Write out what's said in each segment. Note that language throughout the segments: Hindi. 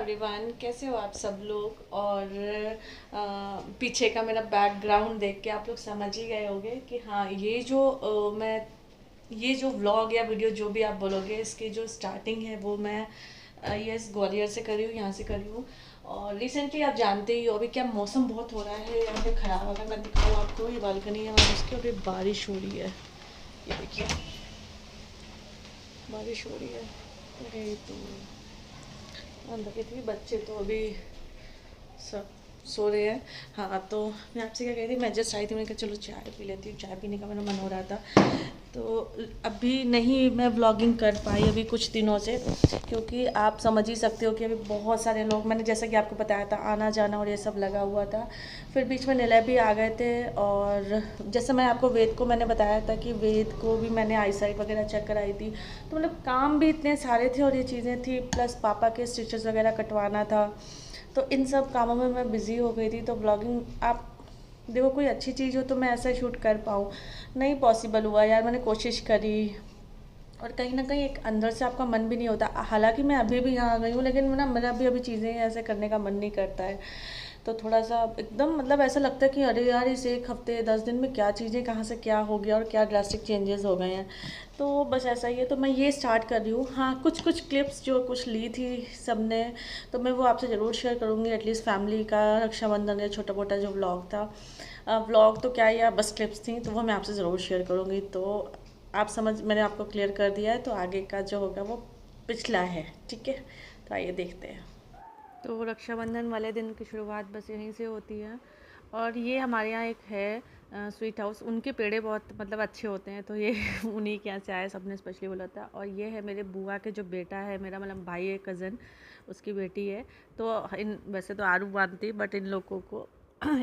एवरीवन, कैसे हो आप सब लोग। और पीछे का मेरा बैकग्राउंड देख के आप लोग समझ ही गए होंगे कि हाँ, ये जो व्लॉग या वीडियो जो भी आप बोलोगे, इसकी जो स्टार्टिंग है वो मैं यस ग्वालियर से करी हूँ, यहाँ से करी हूँ। और रिसेंटली आप जानते ही हो अभी क्या मौसम बहुत हो रहा है यहाँ पे ख़राब। अगर मैं दिखाऊँ आपको, ये बालकनी है और उसके अभी बारिश हो रही है। ये देखिए, बारिश हो रही है। अरे तो अंदर के थे बच्चे तो अभी सब सो रहे हैं। हाँ, तो मैं आपसे क्या कह रही थी, मैं जस्ट आई थी, मैंने कहा चलो चाय पी लेती हूँ। चाय पीने का मेरा मन हो रहा था, तो अभी नहीं मैं व्लॉगिंग कर पाई अभी कुछ दिनों से, क्योंकि आप समझ ही सकते हो कि अभी बहुत सारे लोग, मैंने जैसा कि आपको बताया था, आना जाना और ये सब लगा हुआ था। फिर बीच में निलय भी आ गए थे। और जैसे मैं आपको वेद को मैंने बताया था कि वेद को भी मैंने आईसाइट वगैरह चेक कराई थी, तो मतलब काम भी इतने सारे थे और ये चीज़ें थी, प्लस पापा के स्टिचेस वगैरह कटवाना था। तो इन सब कामों में मैं बिज़ी हो गई थी। तो ब्लॉगिंग आप देखो, कोई अच्छी चीज़ हो तो मैं ऐसा शूट कर पाऊँ, नहीं पॉसिबल हुआ यार। मैंने कोशिश करी और कहीं ना कहीं एक अंदर से आपका मन भी नहीं होता। हालांकि मैं अभी भी यहाँ आ गई हूँ, लेकिन ना मेरा भी अभी चीज़ें ऐसे करने का मन नहीं करता है। तो थोड़ा सा एकदम मतलब ऐसा लगता है कि अरे यार, इस एक हफ्ते 10 दिन में क्या चीज़ें कहाँ से क्या हो गया और क्या ड्रास्टिक चेंजेस हो गए हैं। तो बस ऐसा ही है। तो मैं ये स्टार्ट कर रही हूँ। हाँ, कुछ कुछ क्लिप्स जो कुछ ली थी सबने, तो मैं वो आपसे ज़रूर शेयर करूँगी। एटलीस्ट फैमिली का रक्षाबंधन या छोटा मोटा जो व्लॉग था, व्लॉग तो क्या, या बस क्लिप्स थी, तो वो मैं आपसे ज़रूर शेयर करूँगी। तो आप समझ, मैंने आपको क्लियर कर दिया है, तो आगे का जो होगा वो पिछला है, ठीक है। तो आइए देखते हैं। तो रक्षाबंधन वाले दिन की शुरुआत बस यहीं से होती है। और ये हमारे यहाँ एक है स्वीट हाउस, उनके पेड़े बहुत मतलब अच्छे होते हैं, तो ये उन्हीं के यहाँ से आया, सबने स्पेशली बोला था। और ये है मेरे बुआ के जो बेटा है, मेरा मतलब भाई है, कज़न, उसकी बेटी है। तो इन वैसे तो आरू बांधती, बट इन लोगों को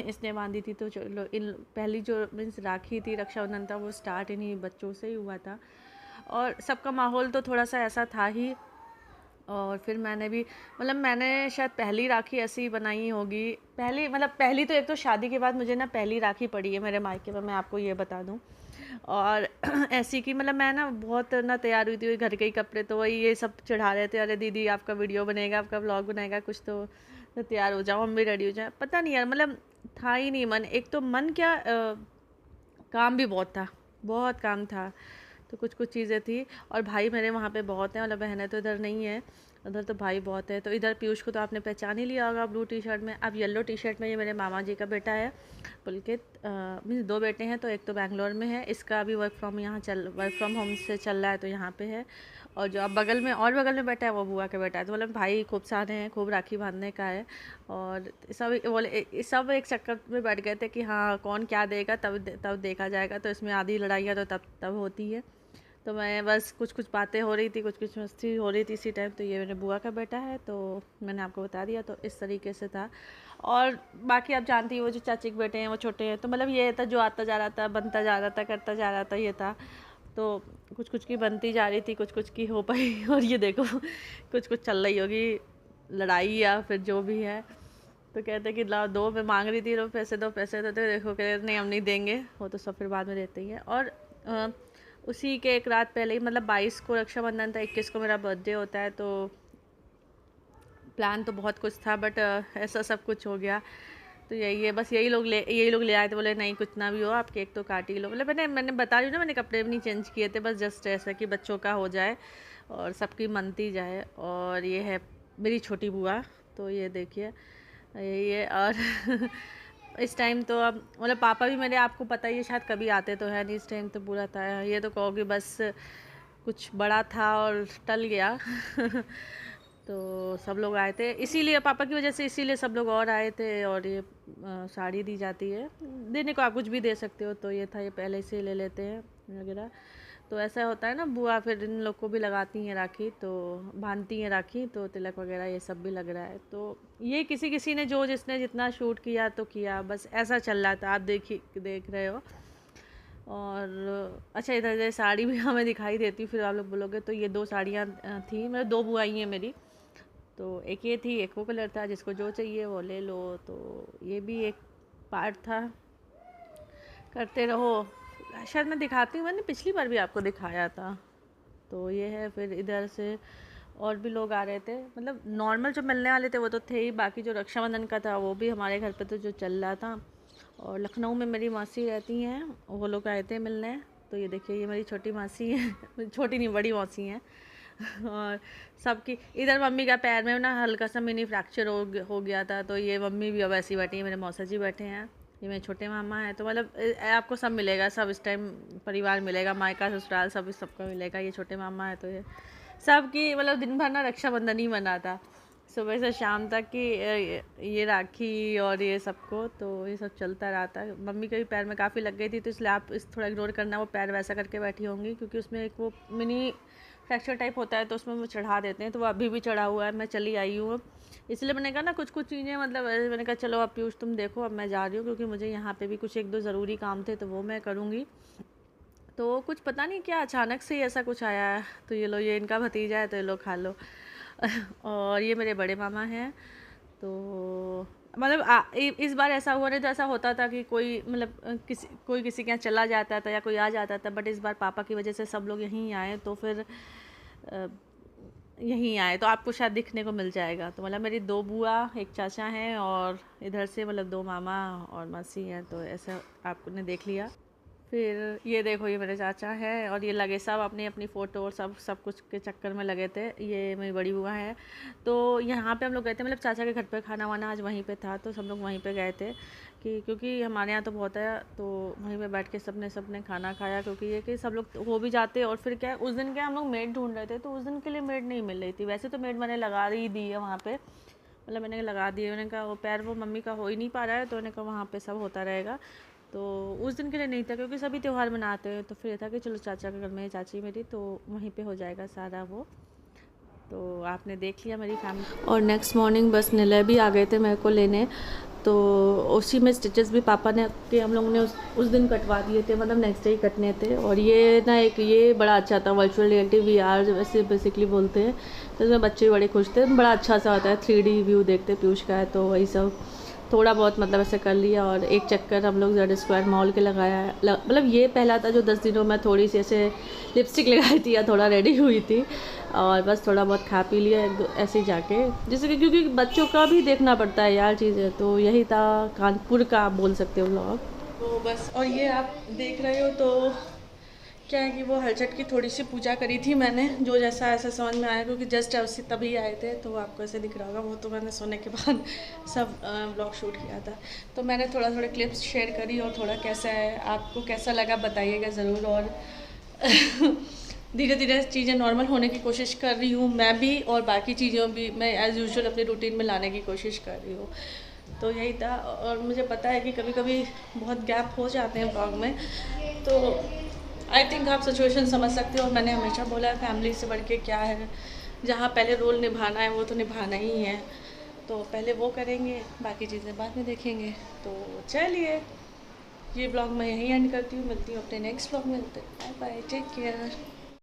इसने बांधी थी। तो चलो, इन पहली जो मीन्स राखी थी, रक्षाबंधन था, वो स्टार्ट इन्हीं बच्चों से ही हुआ था। और सबका माहौल तो थोड़ा सा ऐसा था ही। और फिर मैंने भी मतलब मैंने शायद पहली राखी ऐसी बनाई होगी, पहली मतलब पहली तो, एक तो शादी के बाद मुझे ना पहली राखी पड़ी है मेरे मायके में, मैं आपको ये बता दूं। और ऐसी कि मतलब मैं ना बहुत ना तैयार हुई थी, घर के ही कपड़े, तो वही ये सब चढ़ा रहे थे, अरे दीदी आपका वीडियो बनेगा, आपका व्लॉग बनेगा कुछ, तो तैयार हो जाओ, हम भी रेडी हो जाए। पता नहीं यार, मतलब था ही नहीं मन। एक तो मन क्या, काम भी बहुत था, बहुत काम था। तो कुछ कुछ चीज़ें थी। और भाई मेरे वहाँ पे बहुत हैं, मतलब बहनें तो इधर नहीं है, उधर तो भाई बहुत है। तो इधर पीयूष को तो आपने पहचान ही लिया होगा ब्लू टी शर्ट में। अब येलो टी शर्ट में ये मेरे मामा जी का बेटा है, पुलकित। मीन्स दो बेटे हैं, तो एक तो बैंगलोर में है, इसका अभी वर्क फ्रॉम होम से चल रहा है, तो यहाँ पे है। और जो अब बगल में बैठा है, वो बुआ का बेटा है। तो मतलब भाई खूब सारे हैं, खूब राखी बांधने का है। और सब बोले, सब एक चक्कर में बैठ गए थे कि हाँ कौन क्या देगा, तब देखा जाएगा। तो इसमें आधी लड़ाइयाँ तो तब तब होती है। तो मैं बस कुछ कुछ बातें हो रही थी, कुछ कुछ मस्ती हो रही थी इसी टाइम। तो ये मेरे बुआ का बेटा है, तो मैंने आपको बता दिया। तो इस तरीके से था। और बाकी आप जानती हो, जो चाची के बेटे हैं वो छोटे हैं, तो मतलब ये था, जो आता जा रहा था, बनता जा रहा था, करता जा रहा था, ये था। तो कुछ कुछ की बनती जा रही थी, कुछ कुछ की हो पाई। और ये देखो, कुछ कुछ चल रही होगी लड़ाई या फिर जो भी है। तो कहते कि लाओ दो, मैं मांग रही थी, लो पैसे दो, पैसे दो। तो देखो कह नहीं, हम नहीं देंगे, वो तो सब फिर बाद में देते ही हैं। और उसी के एक रात पहले ही, मतलब 22 को रक्षाबंधन था, 21 को मेरा बर्थडे होता है। तो प्लान तो बहुत कुछ था, बट ऐसा सब कुछ हो गया। तो यही है, बस यही लोग ले आए थे, बोले नहीं कुछ ना भी हो, आप केक तो काट ही लो। मतलब मैंने बता रही हूँ ना, मैंने कपड़े भी नहीं चेंज किए थे, बस जस्ट ऐसा कि बच्चों का हो जाए और सबकी मनती जाए। और ये है मेरी छोटी बुआ, तो ये देखिए यही है। और इस टाइम तो अब मतलब पापा भी मेरे, आपको पता ही है शायद, कभी आते तो है नहीं, इस टाइम तो पूरा था। ये तो कहोगे बस कुछ बड़ा था और टल गया। तो सब लोग आए थे, इसीलिए पापा की वजह से, इसीलिए सब लोग और आए थे। और ये साड़ी दी जाती है, देने को आप कुछ भी दे सकते हो, तो ये था, ये पहले से ले लेते हैं वगैरह। तो ऐसा होता है ना, बुआ फिर इन लोग को भी लगाती हैं राखी, तो बांधती हैं राखी, तो तिलक वगैरह ये सब भी लग रहा है। तो ये किसी किसी ने जो जिसने जितना शूट किया तो किया, बस ऐसा चल रहा था, आप देख रहे हो। और अच्छा, इधर से साड़ी भी हमें दिखाई देती हूँ, फिर आप लोग बोलोगे। तो ये दो साड़ियाँ थी, मतलब दो बुआई हैं मेरी। तो एक ये थी, एक वो कलर था, जिसको जो चाहिए वो ले लो। तो ये भी एक पार्ट था, करते रहो। शायद मैं दिखाती हूँ, मैंने पिछली बार भी आपको दिखाया था। तो ये है, फिर इधर से और भी लोग आ रहे थे, मतलब नॉर्मल जो मिलने वाले थे वो तो थे ही, बाकी जो रक्षाबंधन का था वो भी हमारे घर पे तो जो चल रहा था। और लखनऊ में मेरी मासी रहती हैं, वो लोग आए थे मिलने। तो ये देखिए ये मेरी छोटी मासी है छोटी नहीं बड़ी मासी हैं और सबकी इधर मम्मी का पैर में ना हल्का सा मिनी फ्रैक्चर हो गया था, तो ये मम्मी भी अब ऐसी बैठी है, मेरे मौसा जी बैठे हैं, ये मेरे छोटे मामा हैं। तो मतलब आपको सब मिलेगा, सब इस टाइम परिवार मिलेगा, मायका ससुराल सब सबका मिलेगा। ये छोटे मामा है तो ये सबकी मतलब दिन भर ना रक्षाबंधन ही मना था, सुबह से शाम तक कि ये राखी और ये सबको, तो ये सब चलता रहा था। मम्मी के भी पैर में काफ़ी लग गई थी, तो इसलिए आप इस थोड़ा इग्नोर करना, वो पैर वैसा करके बैठी होंगी, क्योंकि उसमें एक वो मिनी फ्रैक्चर टाइप होता है, तो उसमें वो चढ़ा देते हैं, तो वो अभी भी चढ़ा हुआ है। मैं चली आई हूँ, इसलिए मैंने कहा ना कुछ कुछ चीज़ें मतलब मैंने कहा चलो अब पीयूष तुम देखो, अब मैं जा रही हूँ, क्योंकि मुझे यहाँ पे भी कुछ एक दो ज़रूरी काम थे, तो वो मैं करूँगी। तो कुछ पता नहीं क्या अचानक से ही ऐसा कुछ आया है, तो ये लो ये इनका भतीजा है, तो ये लो खा लो और ये मेरे बड़े मामा हैं। तो मतलब इस बार ऐसा हुआ नहीं, तो ऐसा होता था कि कोई मतलब कोई किसी के यहाँ चला जाता था या कोई आ जाता था, बट इस बार पापा की वजह से सब लोग यहीं आए, तो फिर यहीं आए, तो आपको शायद दिखने को मिल जाएगा। तो मतलब मेरी 2 बुआ, एक चाचा हैं, और इधर से मतलब 2 मामा और मासी हैं, तो ऐसा आपने देख लिया। फिर ये देखो ये मेरे चाचा हैं, और ये लगे सब अपनी अपनी फ़ोटो और सब कुछ के चक्कर में लगे थे। ये मेरी बड़ी बुआ है, तो यहाँ पे हम लोग गए थे, मतलब चाचा के घर पे खाना वाना आज वहीं पे था, तो सब लोग वहीं पे गए थे कि क्योंकि हमारे यहाँ तो बहुत है, तो वहीं पे बैठ के सबने खाना खाया, क्योंकि ये कि सब लोग हो भी जाते। और फिर क्या उस दिन क्या हम लोग मेड ढूंढ रहे थे, तो उस दिन के लिए मेड नहीं मिल रही थी। वैसे तो मेड मैंने लगा ही दी है वहाँ पर, मतलब मैंने लगा दिए, मैंने कहा वो पैर वो मम्मी का हो ही नहीं पा रहा है, तो मैंने कहा वहाँ पे सब होता रहेगा। तो उस दिन के लिए नहीं था, क्योंकि सभी त्यौहार मनाते हैं, तो फिर ये था कि चलो चाचा के घर में चाची मेरी, तो वहीं पे हो जाएगा सारा वो। तो आपने देख लिया मेरी फैमिली। और नेक्स्ट मॉर्निंग बस निलय भी आ गए थे मेरे को लेने, तो उसी में स्टिचेस भी पापा ने के हम लोगों ने उस दिन कटवा दिए थे, मतलब नेक्स्ट डे ही कटने थे। और ये ना एक ये बड़ा अच्छा था, वर्चुअल रियलिटी VR वैसे बेसिकली बोलते हैं, तो इसमें बच्चे बड़े खुश थे, बड़ा अच्छा सा होता है, 3D व्यू देखते पीयूष का है, तो वही सब थोड़ा बहुत मतलब ऐसे कर लिया। और एक चक्कर हम लोग Z² मॉल के लगाया है, मतलब ये पहला था जो 10 दिनों में थोड़ी सी ऐसे लिपस्टिक लगाई थी या थोड़ा रेडी हुई थी, और बस थोड़ा बहुत खा पी लिया ऐसे ही जाके, जैसे कि क्योंकि बच्चों का भी देखना पड़ता है यार चीज़ें। तो यही था कानपुर का आप बोल सकते हो व्लॉग। तो बस, और ये आप देख रहे हो तो क्या है कि वो हलचट की थोड़ी सी पूजा करी थी मैंने, जो जैसा ऐसा समझ में आया, क्योंकि जस्ट उसी तभी आए थे, तो आपको ऐसे दिख रहा होगा, वो तो मैंने सोने के बाद सब व्लॉग शूट किया था। तो मैंने थोड़ा क्लिप्स शेयर करी, और थोड़ा कैसा है आपको कैसा लगा बताइएगा ज़रूर। और धीरे धीरे चीज़ें नॉर्मल होने की कोशिश कर रही हूँ मैं भी, और बाकी चीज़ों भी मैं एज़ यूजुअल अपनी रूटीन में लाने की कोशिश कर रही हूँ। तो यही था। और मुझे पता है कि कभी कभी बहुत गैप हो जाते हैं ब्लॉग में, तो आई थिंक आप सिचुएशन समझ सकते हो। मैंने हमेशा बोला है फैमिली से बढ़ के क्या है, जहाँ पहले रोल निभाना है वो तो निभाना ही है, तो पहले वो करेंगे, बाकी चीज़ें बाद में देखेंगे। तो चलिए ये ब्लॉग मैं यहीं एंड करती हूँ, मिलती हूँ अपने नेक्स्ट ब्लॉग में। Bye bye, take care.